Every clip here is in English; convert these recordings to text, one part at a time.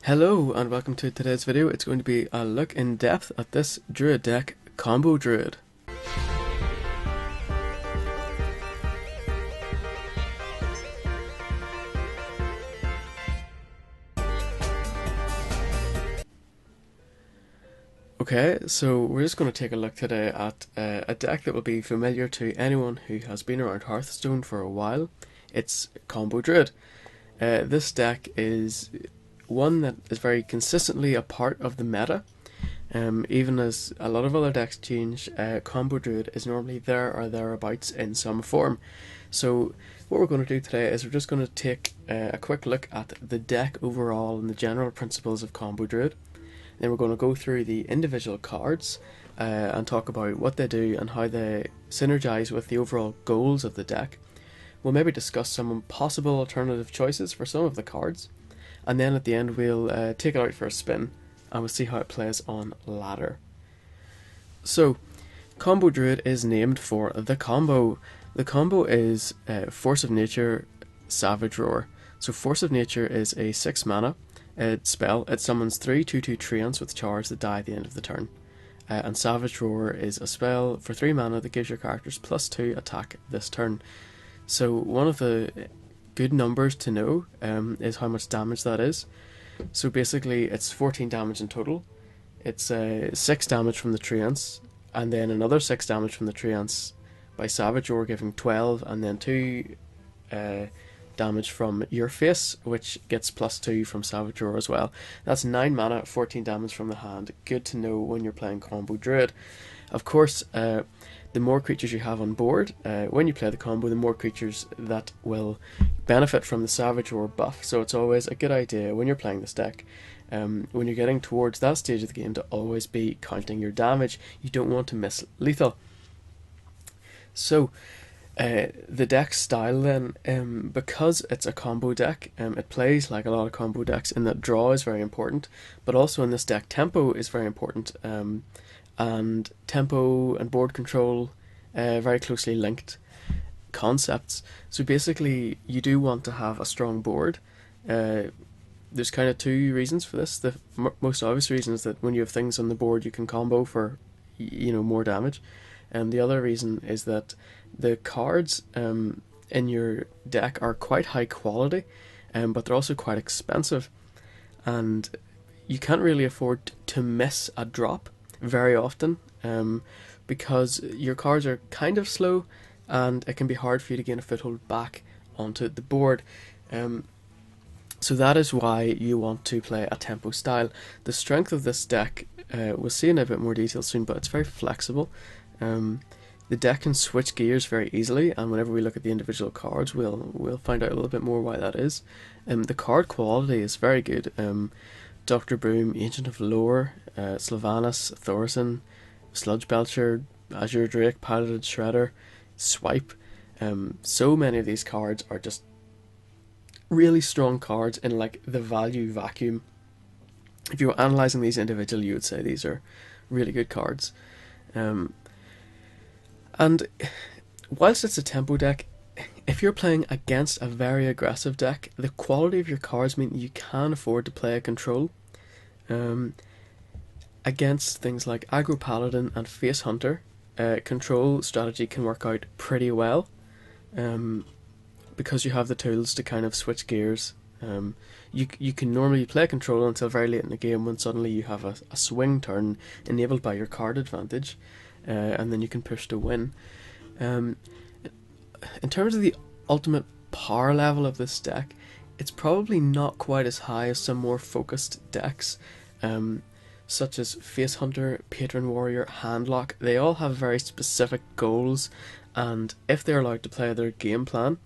Hello and welcome to today's video. It's going to be a look in depth at this Druid deck, Combo Druid. Okay, so we're just going to take a look today at a deck that will be familiar to anyone who has been around Hearthstone for a while. It's Combo Druid. This deck is one that is very consistently a part of the meta. Even as a lot of other decks change, Combo Druid is normally there or thereabouts in some form. So what we're going to do today is we're just going to take a quick look at the deck overall and the general principles of Combo Druid. Then we're going to go through the individual cards and talk about what they do and how they synergize with the overall goals of the deck. We'll maybe discuss some possible alternative choices for some of the cards, and then at the end we'll take it out for a spin and we'll see how it plays on ladder. So, Combo Druid is named for the combo. The combo is Force of Nature, Savage Roar. So Force of Nature is a 6 mana spell. It summons 3 2/2 treants with charge that die at the end of the turn. And Savage Roar is a spell for 3 mana that gives your characters +2 attack this turn. So one of the good numbers to know is how much damage that is. So basically it's 14 damage in total. It's 6 damage from the treants, and then another 6 damage from the treants by Savage Roar, giving 12, and then 2 damage from your face, which gets +2 from Savage Roar as well. That's 9 mana, 14 damage from the hand. Good to know when you're playing Combo Druid. Of course, the more creatures you have on board, when you play the combo, the more creatures that will benefit from the Savage Roar buff. So it's always a good idea when you're playing this deck, when you're getting towards that stage of the game, to always be counting your damage. You don't want to miss lethal. So the deck style then, because it's a combo deck, it plays like a lot of combo decks in that draw is very important, but also in this deck tempo is very important, and tempo and board control very closely linked concepts. So basically you do want to have a strong board. There's kind of two reasons for this. The most obvious reason is that when you have things on the board you can combo for more damage, and the other reason is that the cards in your deck are quite high quality, but they're also quite expensive, and you can't really afford to miss a drop very often, because your cards are kind of slow and it can be hard for you to gain a foothold back onto the board. So that is why you want to play a tempo style. The strength of this deck, we'll see in a bit more detail soon, but it's very flexible. The deck can switch gears very easily, and whenever we look at the individual cards, we'll find out a little bit more why that is. The card quality is very good. Dr. Broom, Ancient of Lore, Sylvanas, Thorson, Sludge Belcher, Azure Drake, Piloted Shredder, Swipe. So many of these cards are just really strong cards in like the value vacuum. If you were analysing these individually, you would say these are really good cards. And whilst it's a tempo deck, if you're playing against a very aggressive deck, the quality of your cards mean you can afford to play a control. Against things like Aggro Paladin and Face Hunter, control strategy can work out pretty well, because you have the tools to kind of switch gears. You can normally play control until very late in the game, when suddenly you have a swing turn enabled by your card advantage, and then you can push to win. In terms of the ultimate power level of this deck, it's probably not quite as high as some more focused decks, such as Face Hunter, Patron Warrior, Handlock. They all have very specific goals, and if they're allowed to play their game plan,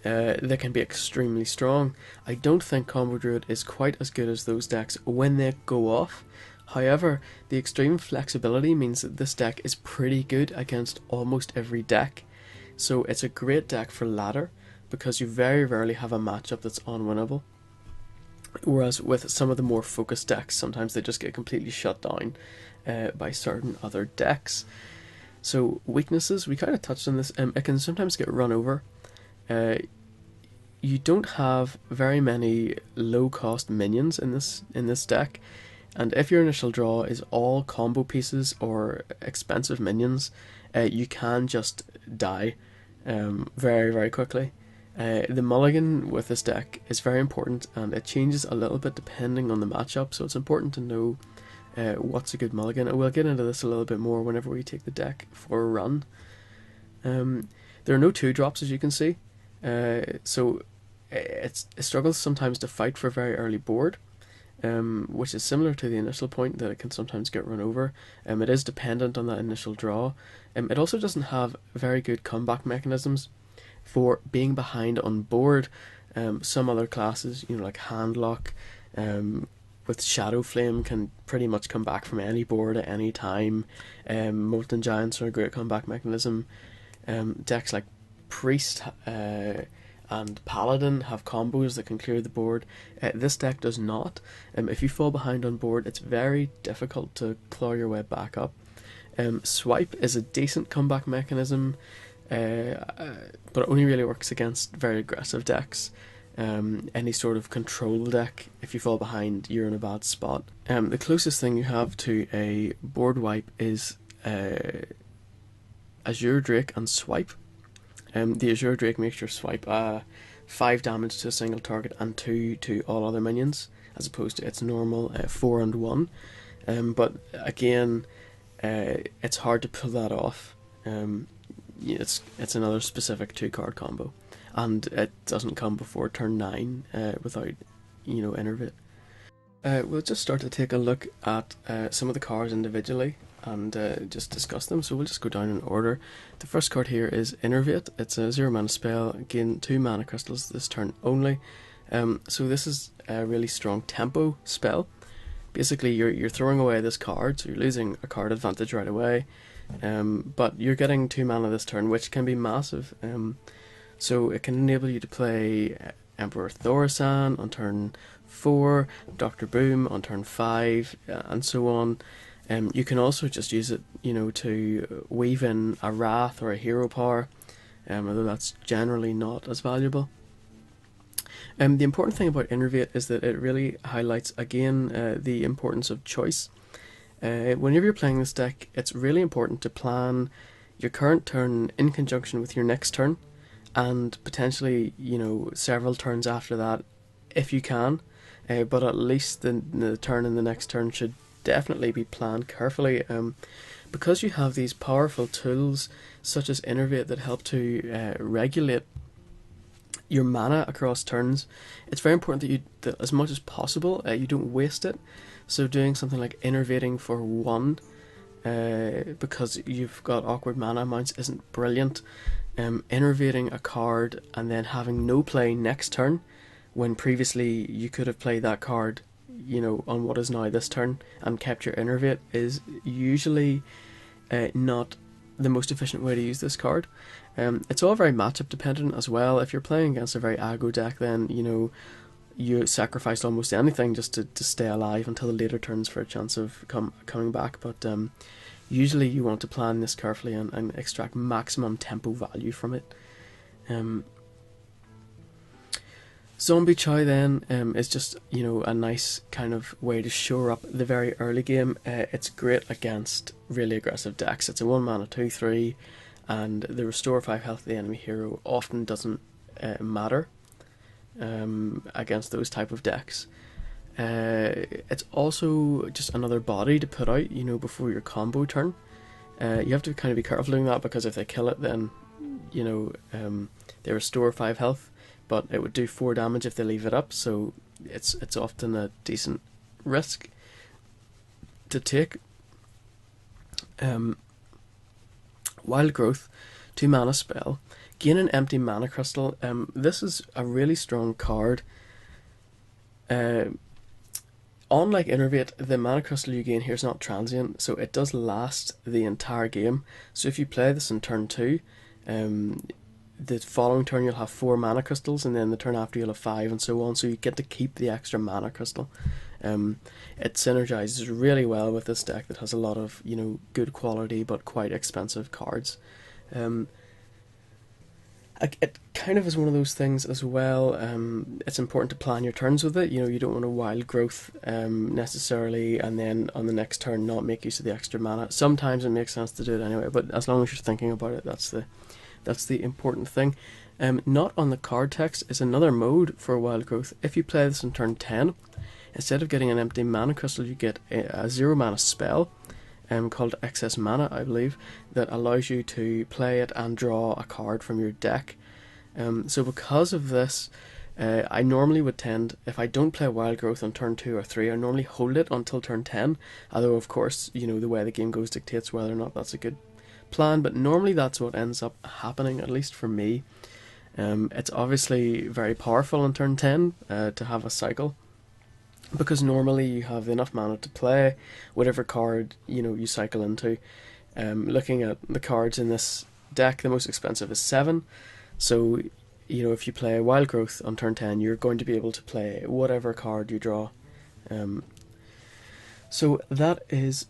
they can be extremely strong. I don't think Combo Druid is quite as good as those decks when they go off. However, the extreme flexibility means that this deck is pretty good against almost every deck. So it's a great deck for ladder, because you very rarely have a matchup that's unwinnable. Whereas with some of the more focused decks, sometimes they just get completely shut down by certain other decks. So weaknesses, we kind of touched on this. It can sometimes get run over. you don't have very many low-cost minions in this deck, and if your initial draw is all combo pieces or expensive minions, you can just die very, very quickly. The mulligan with this deck is very important, and it changes a little bit depending on the matchup, so it's important to know what's a good mulligan. And we'll get into this a little bit more whenever we take the deck for a run. There are no 2-drops, as you can see, so it struggles sometimes to fight for a very early board, which is similar to the initial point that it can sometimes get run over. It is dependent on that initial draw. It also doesn't have very good comeback mechanisms for being behind on board. Some other classes, like Handlock, with Shadow Flame, can pretty much come back from any board at any time. Molten Giants are a great comeback mechanism. Decks like Priest and Paladin have combos that can clear the board. This deck does not. If you fall behind on board, it's very difficult to claw your way back up. Swipe is a decent comeback mechanism, but it only really works against very aggressive decks. Any sort of control deck, if you fall behind, you're in a bad spot. The closest thing you have to a board wipe is Azure Drake and Swipe. The Azure Drake makes your swipe 5 damage to a single target and 2 to all other minions, as opposed to its normal 4 and 1. But again, it's hard to pull that off. It's another specific 2-card combo, and it doesn't come before turn 9 without Innervate. We'll just start to take a look at some of the cards individually and just discuss them. So we'll just go down in order. The first card here is Innervate. It's a 0-mana spell. Gain 2 mana crystals this turn only. So this is a really strong tempo spell. Basically, you're throwing away this card, so you're losing a card advantage right away. But you're getting 2 mana this turn, which can be massive. So it can enable you to play Emperor Thaurissan on turn 4, Dr. Boom on turn 5, and so on. You can also just use it, to weave in a Wrath or a Hero Power, although that's generally not as valuable. The important thing about Innervate is that it really highlights, again, the importance of choice. Whenever you're playing this deck, it's really important to plan your current turn in conjunction with your next turn, and potentially, several turns after that, if you can. But at least the turn and the next turn should definitely be planned carefully, because you have these powerful tools such as Innervate that help to regulate your mana across turns. It's very important that as much as possible you don't waste it. So doing something like innervating for 1 because you've got awkward mana amounts isn't brilliant. Innervating a card and then having no play next turn, when previously you could have played that card on what is now this turn and kept your Innervate, is usually not the most efficient way to use this card. It's all very matchup dependent as well. If you're playing against a very aggro deck, then you sacrifice almost anything just to stay alive until the later turns for a chance of coming back. But usually you want to plan this carefully and extract maximum tempo value from it. Zombie Chow then is just a nice kind of way to shore up the very early game. It's great against really aggressive decks. It's a 1 mana 2/3, and the restore 5 health of the enemy hero often doesn't matter against those type of decks. It's also just another body to put out before your combo turn. You have to kind of be careful doing that, because if they kill it, then they restore 5 health. But it would do 4 damage if they leave it up, so it's often a decent risk to take. Wild Growth, 2 mana spell. Gain an empty mana crystal. This is a really strong card. Unlike Innervate, the mana crystal you gain here is not transient, so it does last the entire game. So if you play this in turn 2, the following turn you'll have 4 mana crystals, and then the turn after you'll have 5, and so on, so you get to keep the extra mana crystal. It synergizes really well with this deck that has a lot of good quality but quite expensive cards. it kind of is one of those things as well. It's important to plan your turns with it. You know, you don't want a wild growth necessarily, and then on the next turn not make use of the extra mana. Sometimes it makes sense to do it anyway, but as long as you're thinking about it, that's the important thing. Not on the card text is another mode for wild growth. If you play this on turn 10, instead of getting an empty mana crystal, you get a 0 mana spell called Excess Mana, I believe, that allows you to play it and draw a card from your deck. So because of this, I normally would tend, if I don't play Wild Growth on turn 2 or 3, I normally hold it until turn 10, although of course, you know, the way the game goes dictates whether or not that's a good plan, but normally that's what ends up happening, at least for me. It's obviously very powerful on turn 10 to have a cycle, because normally you have enough mana to play whatever card, you know, you cycle into. Looking at the cards in this deck, the most expensive is 7, so you know, if you play Wild Growth on turn 10, you're going to be able to play whatever card you draw. So that is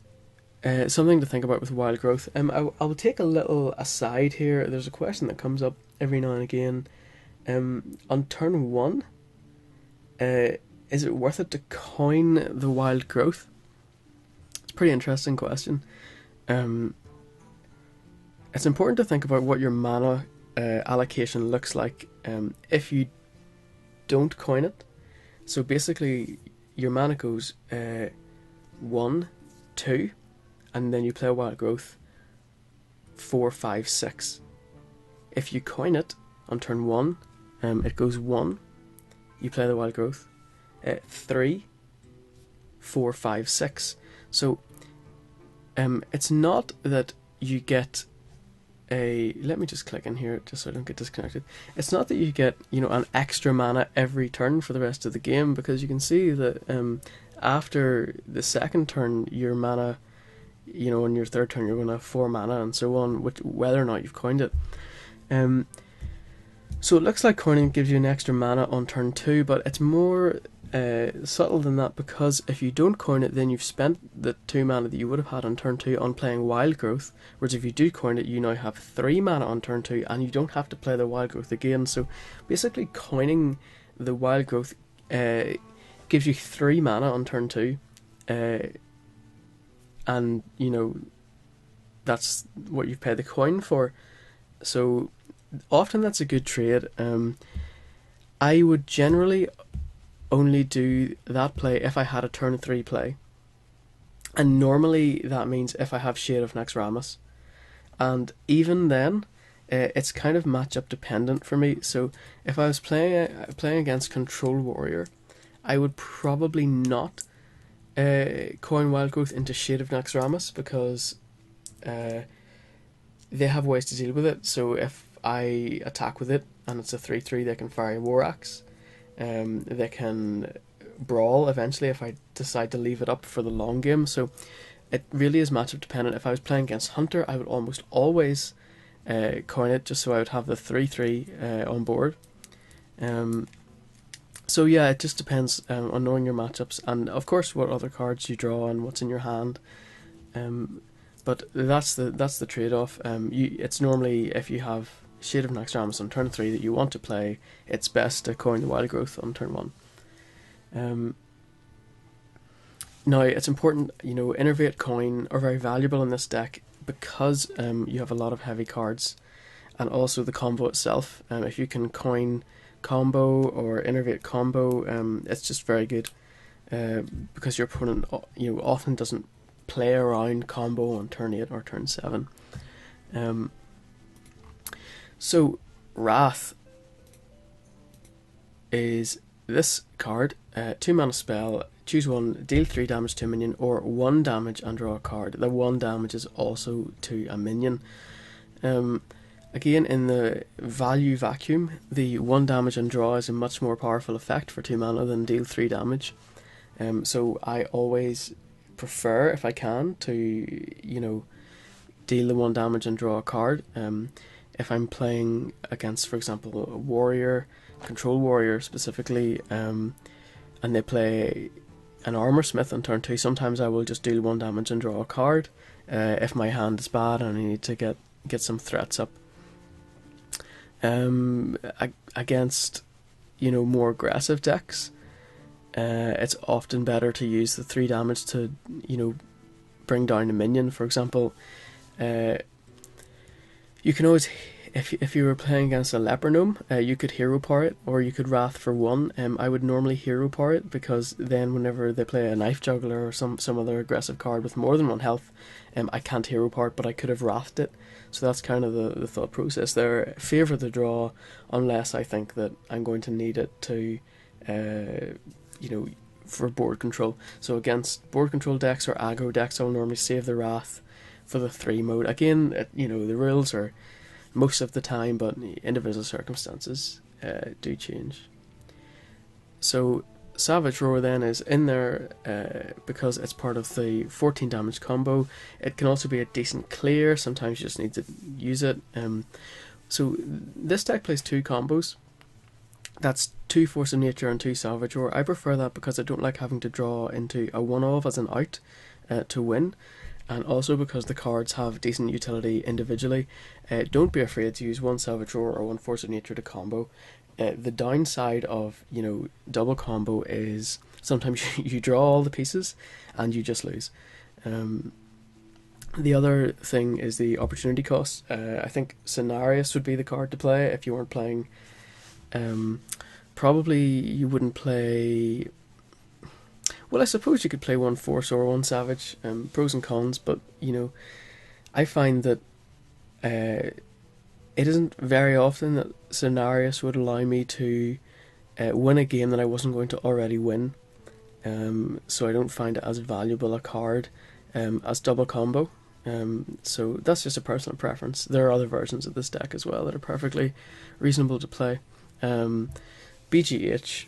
something to think about with Wild Growth. I will take a little aside here. There's a question that comes up every now and again. On turn 1, is it worth it to coin the Wild Growth? It's a pretty interesting question. It's important to think about what your mana allocation looks like if you don't coin it. So basically your mana goes 1, 2, and then you play Wild Growth 4, 5, 6. If you coin it on turn 1, it goes 1, you play the Wild Growth 3, 4, 5, 6. So it's not that you get let me just click in here just so I don't get disconnected. It's not that you get, you know, an extra mana every turn for the rest of the game, because you can see that after the second turn your mana, you know, on your third turn you're going to have 4 mana and so on, whether or not you've coined it. So it looks like coining gives you an extra mana on turn 2, but it's more subtle than that, because if you don't coin it, then you've spent the 2 mana that you would have had on turn 2 on playing Wild Growth, whereas if you do coin it, you now have 3 mana on turn 2 and you don't have to play the Wild Growth again. So basically coining the Wild Growth gives you 3 mana on turn 2, and you know, that's what you've paid the coin for. So often that's a good trade. I would generally only do that play if I had a turn 3 play, and normally that means if I have Shade of Naxxramas, and even then it's kind of matchup dependent for me. So if I was playing against Control Warrior, I would probably not coin Wild Growth into Shade of Naxxramas, because they have ways to deal with it. So if I attack with it and it's a 3/3, they can fire a War Axe. They can brawl eventually if I decide to leave it up for the long game. So it really is matchup dependent. If I was playing against Hunter, I would almost always coin it, just so I would have the 3/3 on board. So yeah, it just depends on knowing your matchups, and of course what other cards you draw and what's in your hand. But that's the trade-off. It's normally, if you have Shade of Naxxramas on turn 3 that you want to play, it's best to coin the Wild Growth on turn 1. Now it's important, you know, Innervate, Coin are very valuable in this deck, because you have a lot of heavy cards, and also the combo itself. If you can coin Combo or Innervate Combo, it's just very good, because your opponent, you know, often doesn't play around Combo on turn 8 or turn 7. So Wrath is this card, 2 mana spell, choose 1, deal 3 damage to a minion, or 1 damage and draw a card. The 1 damage is also to a minion. Again, in the value vacuum, the 1 damage and draw is a much more powerful effect for 2 mana than deal 3 damage. So I always prefer, if I can, to, you know, deal the 1 damage and draw a card. If I'm playing against, for example, a warrior, Control Warrior specifically, and they play an Armor Smith on turn 2, sometimes I will just deal 1 damage and draw a card if my hand is bad and I need to get some threats up. Against, more aggressive decks, it's often better to use the 3 damage to, bring down a minion. For example, you can always, if you were playing against a leper gnome, you could hero power it, or you could wrath for 1. I would normally hero power it, because then whenever they play a knife juggler or some other aggressive card with more than 1 health, I can't hero power it, but I could have wrathed it. So that's kind of the thought process there. Favour the draw, unless I think that I'm going to need it to, for board control. So against board control decks or aggro decks, I'll normally save the wrath for the 3 mode. Again, the rules are most of the time, but individual circumstances do change. So Savage Roar then is in there because it's part of the 14 damage combo. It can also be a decent clear, sometimes you just need to use it. So this deck plays 2 combos. That's 2 Force of Nature and 2 Savage Roar. I prefer that because I don't like having to draw into a 1-of as an out to win, and also because the cards have decent utility individually. Don't be afraid to use 1 Savage Roar or 1 Force of Nature to combo. The downside of, double combo is sometimes you draw all the pieces and you just lose. The other thing is the opportunity cost. I think Cenarius would be the card to play if you weren't playing. Probably you wouldn't play. Well, I suppose you could play 1 Force or 1 Savage. Pros and cons, but I find that it isn't very often that Cenarius would allow me to win a game that I wasn't going to already win. So I don't find it as valuable a card as double combo. So that's just a personal preference. There are other versions of this deck as well that are perfectly reasonable to play. BGH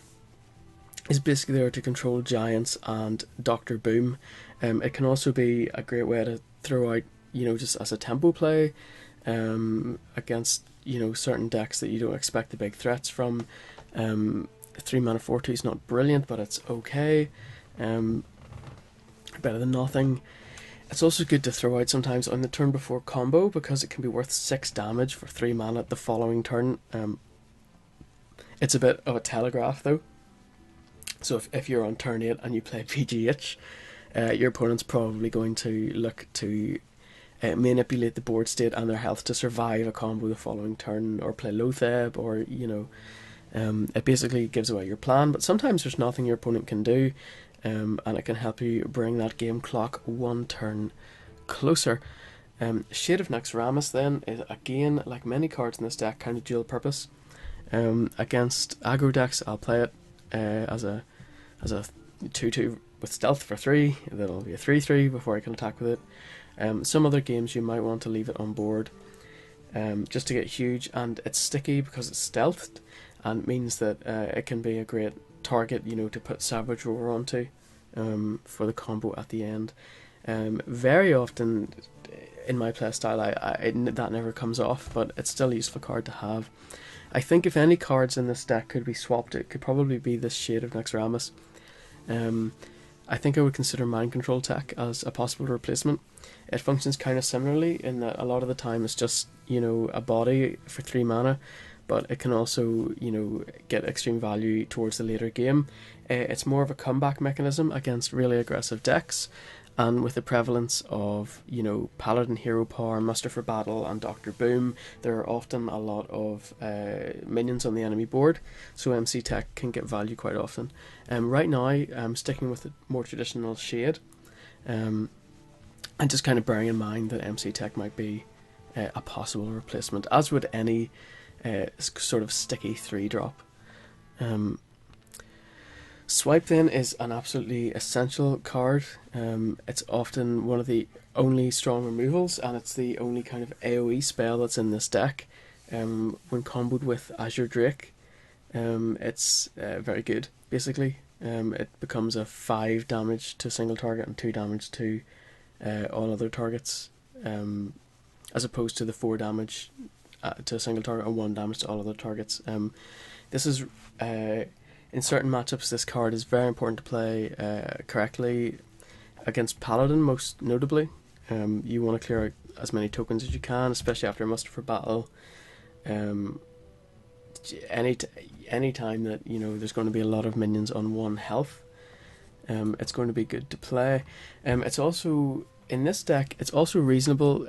is basically there to control giants and Dr. Boom. It can also be a great way to throw out, just as a tempo play against, certain decks that you don't expect the big threats from. 3 mana 4/2 is not brilliant, but it's okay. Better than nothing. It's also good to throw out sometimes on the turn before combo, because it can be worth 6 damage for 3 mana the following turn. It's a bit of a telegraph though. So if you're on turn 8 and you play PGH, your opponent's probably going to look to manipulate the board state and their health to survive a combo the following turn, or play Lotheb, or it basically gives away your plan. But sometimes there's nothing your opponent can do, and it can help you bring that game clock 1 turn closer. Shade of Naxxramas then is, again, like many cards in this deck, kind of dual purpose. Against aggro decks, I'll play it as a 2/2 with stealth for 3. That'll be a 3/3 before I can attack with it. Some other games you might want to leave it on board just to get huge, and it's sticky because it's stealthed, and it means that it can be a great target, to put Savage Roar onto for the combo at the end. Very often in my playstyle, that never comes off, but it's still a useful card to have. I think if any cards in this deck could be swapped, it could probably be this Shade of Naxxramas. I think I would consider Mind Control Tech as a possible replacement. It functions kind of similarly in that a lot of the time it's just, a body for 3 mana, but it can also, get extreme value towards the later game. It's more of a comeback mechanism against really aggressive decks, and with the prevalence of, Paladin Hero Power, Muster for Battle, and Dr. Boom, there are often a lot of minions on the enemy board, so MC Tech can get value quite often. Right now, I'm sticking with the more traditional Shade, and just kind of bearing in mind that MC Tech might be a possible replacement, as would any sort of sticky 3-drop. Swipe then is an absolutely essential card. It's often one of the only strong removals, and it's the only kind of AoE spell that's in this deck. When comboed with Azure Drake, it's very good, basically. It becomes a 5 damage to a single target and 2 damage to all other targets, as opposed to the 4 damage to a single target and 1 damage to all other targets. This is in certain matchups, this card is very important to play correctly against Paladin, most notably. You want to clear out as many tokens as you can, especially after Muster for Battle. any time that there's going to be a lot of minions on 1 health, it's going to be good to play. It's also in this deck. It's also reasonable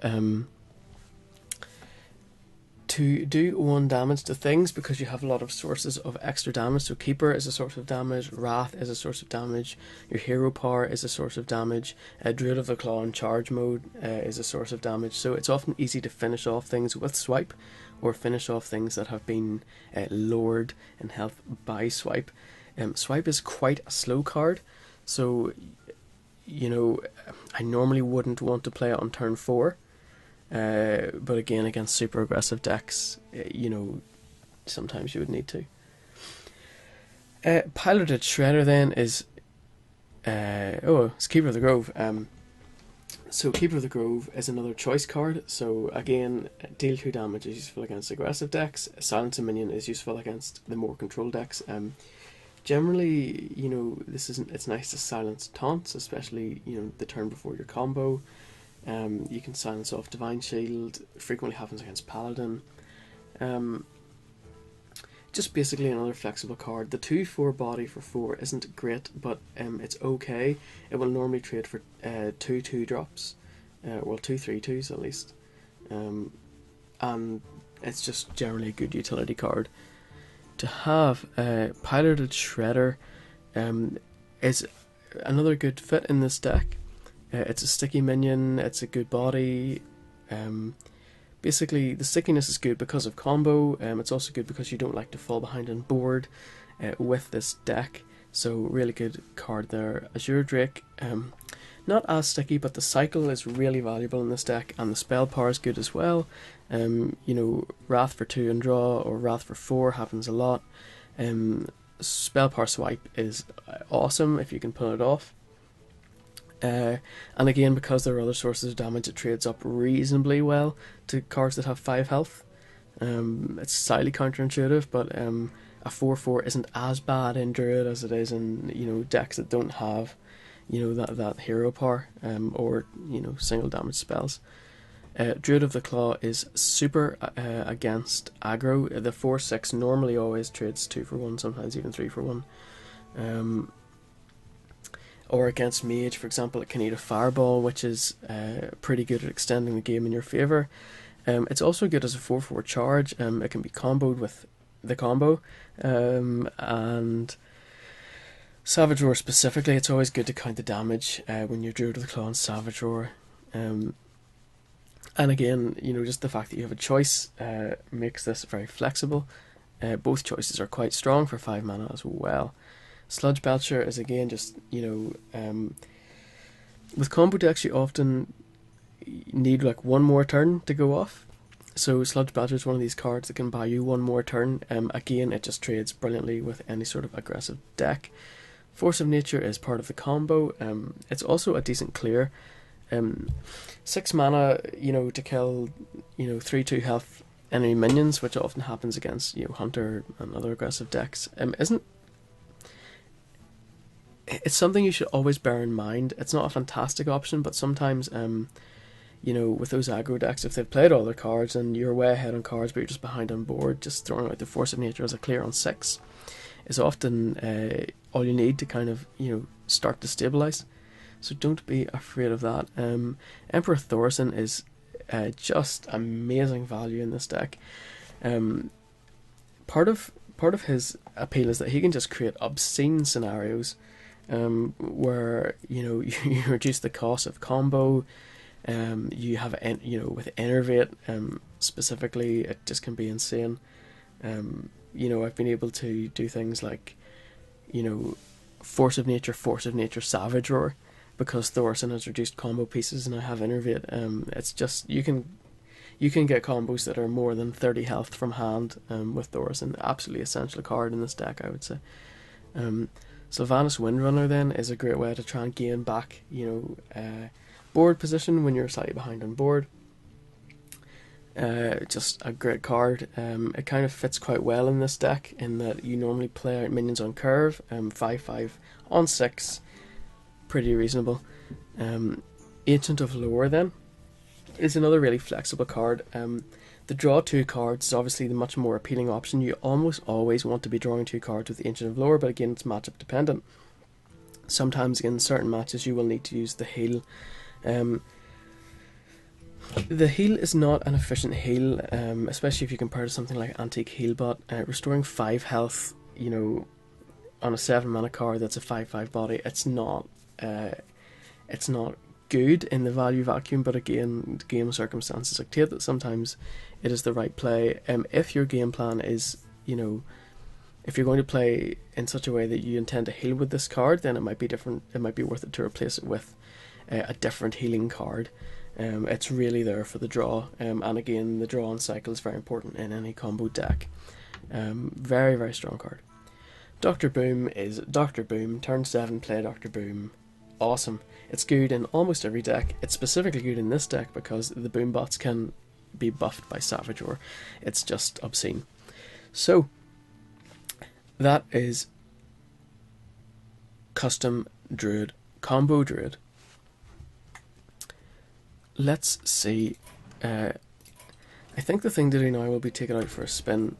to do 1 damage to things because you have a lot of sources of extra damage. So Keeper is a source of damage, Wrath is a source of damage, your Hero Power is a source of damage, Druid of the Claw in charge mode is a source of damage. So it's often easy to finish off things with swipe, or finish off things that have been lowered in health by swipe. Swipe is quite a slow card, so I normally wouldn't want to play it on turn 4. But again, against super aggressive decks, sometimes you would need to. Piloted Shredder then is it's Keeper of the Grove. So Keeper of the Grove is another choice card. So again, deal 2 damage is useful against aggressive decks. Silence a minion is useful against the more controlled decks. Generally, it's nice to silence taunts, especially the turn before your combo. You can silence off Divine Shield. Frequently happens against Paladin. Just basically another flexible card. The 2/4 body for 4 isn't great, but it's okay. It will normally trade for 2/2 drops, 2/3/2s at least, and it's just generally a good utility card to have. Piloted Shredder is another good fit in this deck. It's a sticky minion. It's a good body. Basically, the stickiness is good because of combo. It's also good because you don't like to fall behind on board with this deck. So really good card there. Azure Drake, not as sticky, but the cycle is really valuable in this deck, and the spell power is good as well. Wrath for 2 and draw, or Wrath for 4 happens a lot. Spell power swipe is awesome if you can pull it off. And again, because there are other sources of damage, it trades up reasonably well to cards that have 5 health. It's slightly counterintuitive, but a 4/4 isn't as bad in Druid as it is in decks that don't have that hero power or single damage spells. Druid of the Claw is super against aggro. The 4/6 normally always trades 2 for 1, sometimes even 3 for 1. Or against Mage, for example, it can eat a Fireball, which is pretty good at extending the game in your favour. It's also good as a 4/4 charge. It can be comboed with the combo. And Savage Roar specifically, it's always good to count the damage when you're Druid of the Claw and Savage Roar. And again, just the fact that you have a choice makes this very flexible. Both choices are quite strong for 5 mana as well. Sludge Belcher is again just, with combo decks you often need like 1 more turn to go off. So Sludge Belcher is one of these cards that can buy you 1 more turn. Again, it just trades brilliantly with any sort of aggressive deck. Force of Nature is part of the combo. It's also a decent clear. 6 mana, to kill, 3/2 health enemy minions, which often happens against, Hunter and other aggressive decks. It's something you should always bear in mind. It's not a fantastic option, but sometimes, with those aggro decks, if they've played all their cards and you're way ahead on cards but you're just behind on board, just throwing out the Force of Nature as a clear on 6 is often all you need to kind of, start to stabilise. So don't be afraid of that. Emperor Thorson is just amazing value in this deck. Part of his appeal is that he can just create obscene scenarios where you reduce the cost of combo. You have with Enervate specifically, it just can be insane. I've been able to do things like Force of Nature, Savage Roar, because Thorson has reduced combo pieces and I have Enervate. It's just you can get combos that are more than 30 health from hand with Thorson. Absolutely essential card in this deck, I would say. Sylvanas Windrunner then is a great way to try and gain back board position when you're slightly behind on board. Just a great card. It kind of fits quite well in this deck in that you normally play out minions on curve. 5/5 on 6, pretty reasonable. Ancient of Lore then is another really flexible card. The draw 2 cards is obviously the much more appealing option. You almost always want to be drawing 2 cards with the Ancient of Lore, but again, it's matchup dependent. Sometimes in certain matches you will need to use the heal. The heal is not an efficient heal, especially if you compare to something like Antique Healbot. Restoring 5 health, you know, on a 7 mana card that's a 5/5 body, it's not good in the value vacuum, but again, game circumstances dictate that sometimes it is the right play. If your game plan is, you know, if you're going to play in such a way that you intend to heal with this card, then it might be different. It might be worth it to replace it with a different healing card. It's really there for the draw, and again, the draw on cycle is very important in any combo deck. Very, very strong card. Dr. Boom is Dr. Boom. Turn 7, play Dr. Boom. Awesome. It's good in almost every deck. It's specifically good in this deck because the Boom bots can be buffed by Savage Roar. It's just obscene. So, that is Custom Druid, Combo Druid. Let's see. I think the thing to do now will be take it out for a spin